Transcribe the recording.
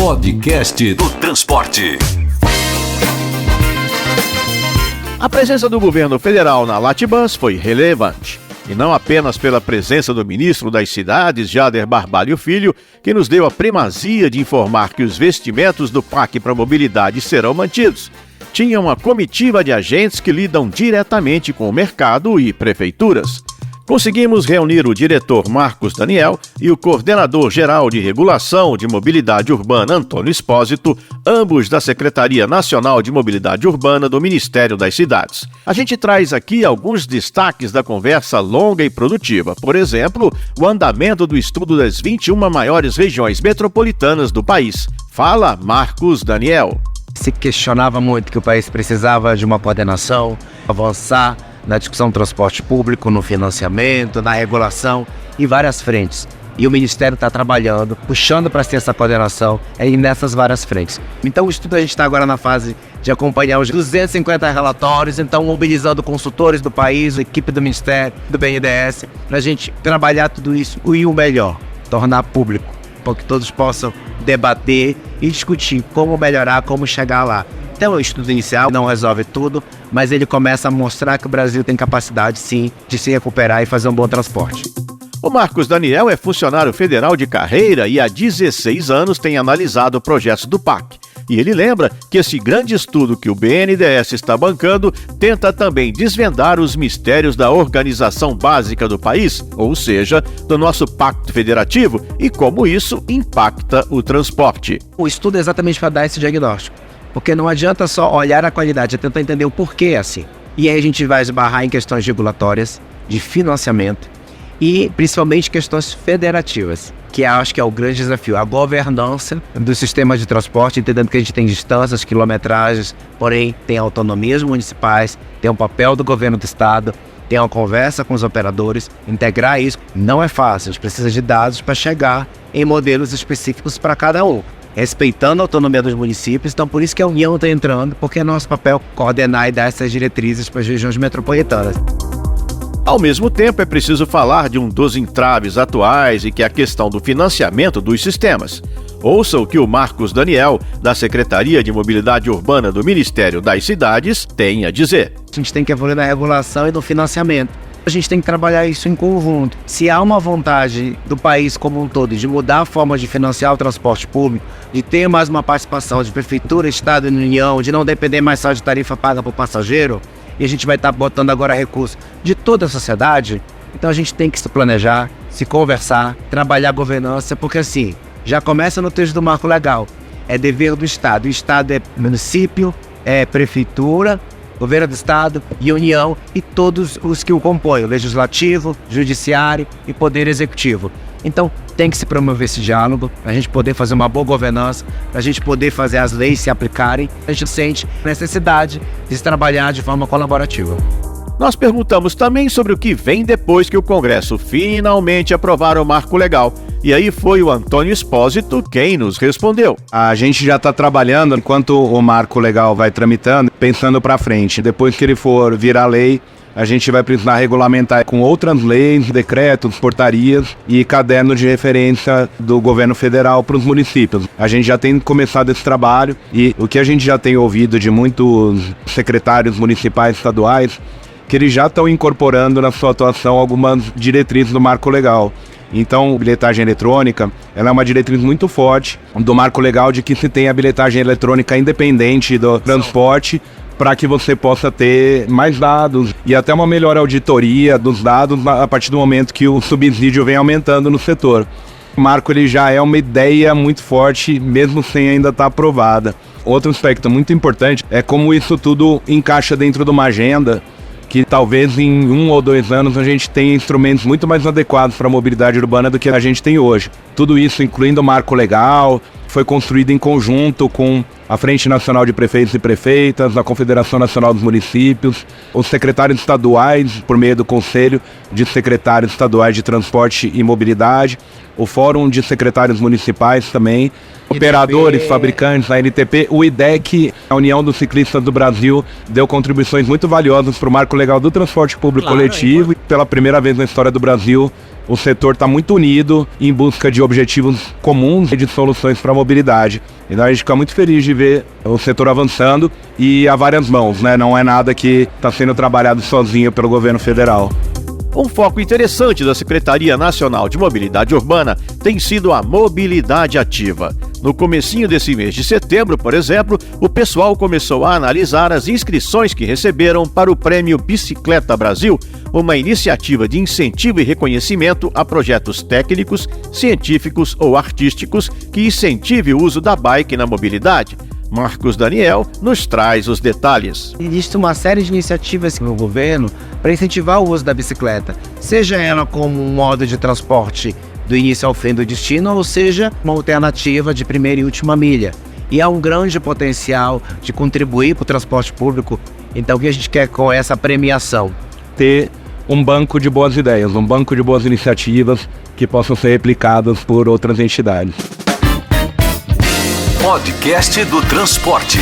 Podcast do Transporte. A presença do governo federal na Latibus foi relevante. E não apenas pela presença do ministro das Cidades, Jader Barbalho Filho, que nos deu a primazia de informar que os vestimentos do PAC para mobilidade serão mantidos. Tinha uma comitiva de agentes que lidam diretamente com o mercado e prefeituras. Conseguimos reunir o diretor Marcos Daniel e o coordenador-geral de Regulação de Mobilidade Urbana, Antônio Espósito, ambos da Secretaria Nacional de Mobilidade Urbana do Ministério das Cidades. A gente traz aqui alguns destaques da conversa longa e produtiva. Por exemplo, o andamento do estudo das 21 maiores regiões metropolitanas do país. Fala Marcos Daniel. Se questionava muito que o país precisava de uma coordenação, avançar na discussão do transporte público, no financiamento, na regulação, em várias frentes. E o Ministério está trabalhando, puxando para ter essa coordenação nessas várias frentes. Então o estudo, a gente está agora na fase de acompanhar os 250 relatórios, então mobilizando consultores do país, a equipe do Ministério, do BNDES, para a gente trabalhar tudo isso e o melhor, tornar público, para que todos possam debater e discutir como melhorar, como chegar lá. Então o estudo inicial não resolve tudo, mas ele começa a mostrar que o Brasil tem capacidade, sim, de se recuperar e fazer um bom transporte. O Marcos Daniel é funcionário federal de carreira e há 16 anos tem analisado projetos do PAC. E ele lembra que esse grande estudo que o BNDES está bancando tenta também desvendar os mistérios da organização básica do país, ou seja, do nosso pacto federativo e como isso impacta o transporte. O estudo é exatamente para dar esse diagnóstico. Porque não adianta só olhar a qualidade, é tentar entender o porquê é assim. E aí a gente vai esbarrar em questões regulatórias, de financiamento e principalmente questões federativas, que acho que é o grande desafio, a governança do sistema de transporte, entendendo que a gente tem distâncias, quilometragens, porém tem autonomias municipais, tem um papel do governo do estado, tem uma conversa com os operadores, integrar isso não é fácil, a gente precisa de dados para chegar em modelos específicos para cada um, respeitando a autonomia dos municípios. Então por isso que a União está entrando, porque é nosso papel coordenar e dar essas diretrizes para as regiões metropolitanas. Ao mesmo tempo, é preciso falar de um dos entraves atuais e que é a questão do financiamento dos sistemas. Ouça o que o Marcos Daniel, da Secretaria de Mobilidade Urbana do Ministério das Cidades, tem a dizer. A gente tem que evoluir na regulação e no financiamento. A gente tem que trabalhar isso em conjunto. Se há uma vontade do país como um todo de mudar a forma de financiar o transporte público, de ter mais uma participação de prefeitura, estado e União, de não depender mais só de tarifa paga por passageiro, e a gente vai estar botando agora recursos de toda a sociedade, então a gente tem que se planejar, se conversar, trabalhar a governança, porque assim, já começa no texto do marco legal, é dever do Estado. O Estado é município, é prefeitura, governo do Estado e União e todos os que o compõem, o Legislativo, Judiciário e Poder Executivo. Então tem que se promover esse diálogo, para a gente poder fazer uma boa governança, para a gente poder fazer as leis se aplicarem. A gente sente necessidade de se trabalhar de forma colaborativa. Nós perguntamos também sobre o que vem depois que o Congresso finalmente aprovar o marco legal. E aí foi o Antônio Espósito quem nos respondeu. A gente já está trabalhando, enquanto o marco legal vai tramitando, pensando para frente. Depois que ele for virar lei, a gente vai precisar regulamentar com outras leis, decretos, portarias e cadernos de referência do governo federal para os municípios. A gente já tem começado esse trabalho e o que a gente já tem ouvido de muitos secretários municipais estaduais, que eles já estão incorporando na sua atuação algumas diretrizes do marco legal. Então, bilhetagem eletrônica, ela é uma diretriz muito forte do marco legal de que se tem a bilhetagem eletrônica independente do transporte, para que você possa ter mais dados e até uma melhor auditoria dos dados a partir do momento que o subsídio vem aumentando no setor. O marco ele já é uma ideia muito forte, mesmo sem ainda estar aprovada. Outro aspecto muito importante é como isso tudo encaixa dentro de uma agenda que talvez em 1 ou 2 anos a gente tenha instrumentos muito mais adequados para a mobilidade urbana do que a gente tem hoje. Tudo isso, incluindo o marco legal, foi construído em conjunto com a Frente Nacional de Prefeitos e Prefeitas, a Confederação Nacional dos Municípios, os secretários estaduais, por meio do Conselho de Secretários Estaduais de Transporte e Mobilidade, o Fórum de Secretários Municipais também, operadores, fabricantes, a NTP, o IDEC, a União dos Ciclistas do Brasil, deu contribuições muito valiosas para o marco legal do transporte público coletivo e pela primeira vez na história do Brasil o setor está muito unido em busca de objetivos comuns e de soluções para a mobilidade. Então a gente fica muito feliz de ver o setor avançando e a várias mãos, né? Não é nada que está sendo trabalhado sozinho pelo governo federal. Um foco interessante da Secretaria Nacional de Mobilidade Urbana tem sido a mobilidade ativa. No comecinho desse mês de setembro, por exemplo, o pessoal começou a analisar as inscrições que receberam para o Prêmio Bicicleta Brasil, uma iniciativa de incentivo e reconhecimento a projetos técnicos, científicos ou artísticos que incentive o uso da bike na mobilidade. Marcos Daniel nos traz os detalhes. Existe uma série de iniciativas no governo para incentivar o uso da bicicleta, seja ela como um modo de transporte do início ao fim do destino, ou seja, uma alternativa de primeira e última milha. E há um grande potencial de contribuir para o transporte público. Então o que a gente quer com essa premiação? Ter um banco de boas ideias, um banco de boas iniciativas que possam ser replicadas por outras entidades. Podcast do Transporte.